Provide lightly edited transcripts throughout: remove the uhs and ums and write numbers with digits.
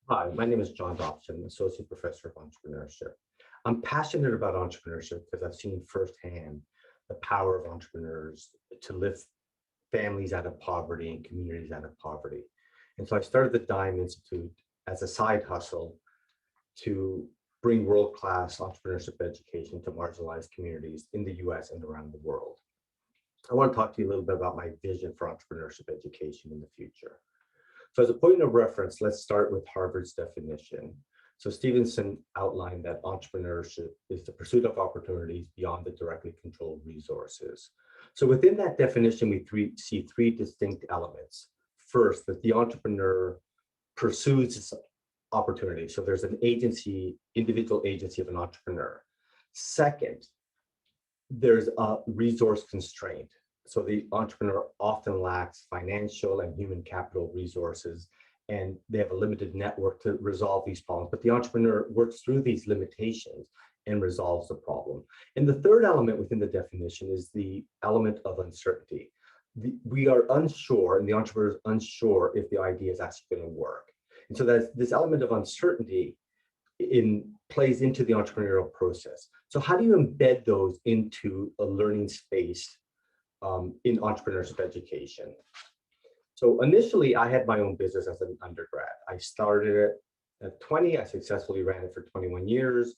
Hi, my name is John Dobson, Associate Professor of Entrepreneurship. I'm passionate about entrepreneurship because I've seen firsthand the power of entrepreneurs to lift families out of poverty and communities out of poverty. And so I started the Dime Institute as a side hustle to bring world-class entrepreneurship education to marginalized communities in the US and around the world. I want to talk to you a little bit about my vision for entrepreneurship education in the future. So as a point of reference, let's start with Harvard's definition. So Stevenson outlined that entrepreneurship is the pursuit of opportunities beyond the directly controlled resources. So within that definition, we see three distinct elements. First, that the entrepreneur pursues its opportunity. So there's an agency, individual agency of an entrepreneur. Second, there's a resource constraint. So the entrepreneur often lacks financial and human capital resources, and they have a limited network to resolve these problems. But the entrepreneur works through these limitations and resolves the problem. And the third element within the definition is the element of uncertainty. We are unsure, and the entrepreneur is unsure if the idea is actually going to work. And so that's this element of uncertainty plays into the entrepreneurial process. So how do you embed those into a learning space in entrepreneurship education? So initially, I had my own business as an undergrad. I started it at 20. I successfully ran it for 21 years.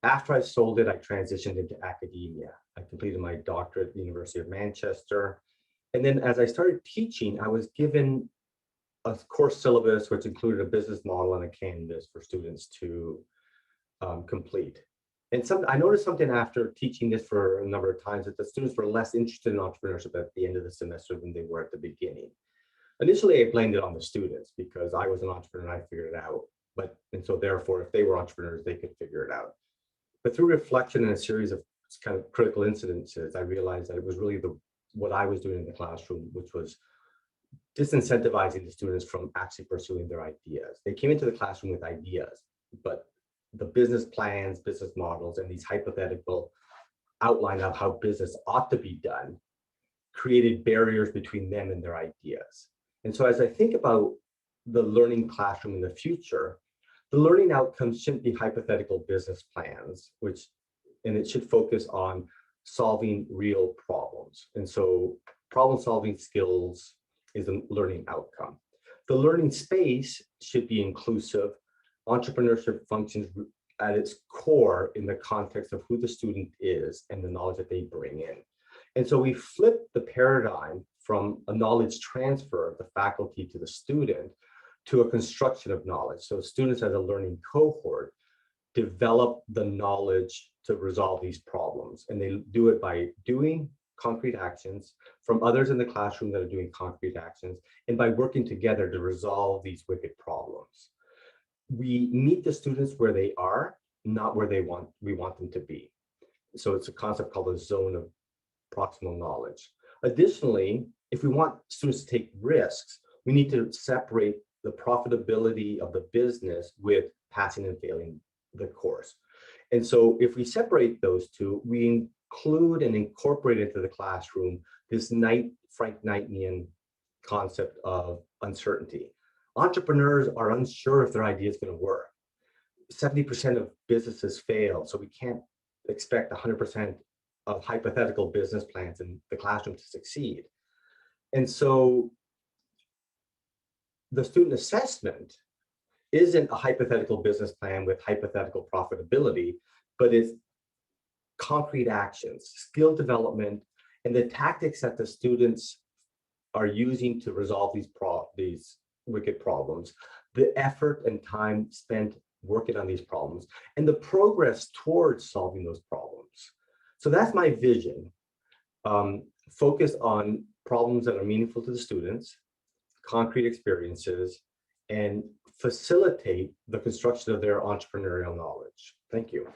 After I sold it, I transitioned into academia. I completed my doctorate at the University of Manchester. And then as I started teaching, I was given a course syllabus, which included a business model and a canvas for students to complete. And I noticed something after teaching this for a number of times, that the students were less interested in entrepreneurship at the end of the semester than they were at the beginning. Initially, I blamed it on the students because I was an entrepreneur and I figured it out. And so therefore, if they were entrepreneurs, they could figure it out. But through reflection and a series of kind of critical incidences, I realized that it was really what I was doing in the classroom, which was disincentivizing the students from actually pursuing their ideas. They came into the classroom with ideas, but the business plans, business models, and these hypothetical outline of how business ought to be done created barriers between them and their ideas. And so as I think about the learning classroom in the future, the learning outcomes shouldn't be hypothetical business plans, and it should focus on solving real problems. And so problem solving skills is a learning outcome. The learning space should be inclusive. Entrepreneurship functions at its core in the context of who the student is and the knowledge that they bring in. And so we flip the paradigm from a knowledge transfer of the faculty to the student to a construction of knowledge. So students as a learning cohort develop the knowledge to resolve these problems. And they do it by doing concrete actions from others in the classroom that are doing concrete actions, and by working together to resolve these wicked problems. We meet the students where they are, not where we want them to be. So it's a concept called a zone of proximal knowledge. Additionally, if we want students to take risks, we need to separate the profitability of the business with passing and failing the course. And so if we separate those two, we include and incorporate into the classroom this Frank Knightian concept of uncertainty. Entrepreneurs are unsure if their idea is going to work. 70% of businesses fail, so we can't expect 100% of hypothetical business plans in the classroom to succeed. And so the student assessment isn't a hypothetical business plan with hypothetical profitability, but it's concrete actions, skill development, and the tactics that the students are using to resolve these wicked problems, the effort and time spent working on these problems, and the progress towards solving those problems. So that's my vision. Focus on problems that are meaningful to the students, concrete experiences, and facilitate the construction of their entrepreneurial knowledge. Thank you.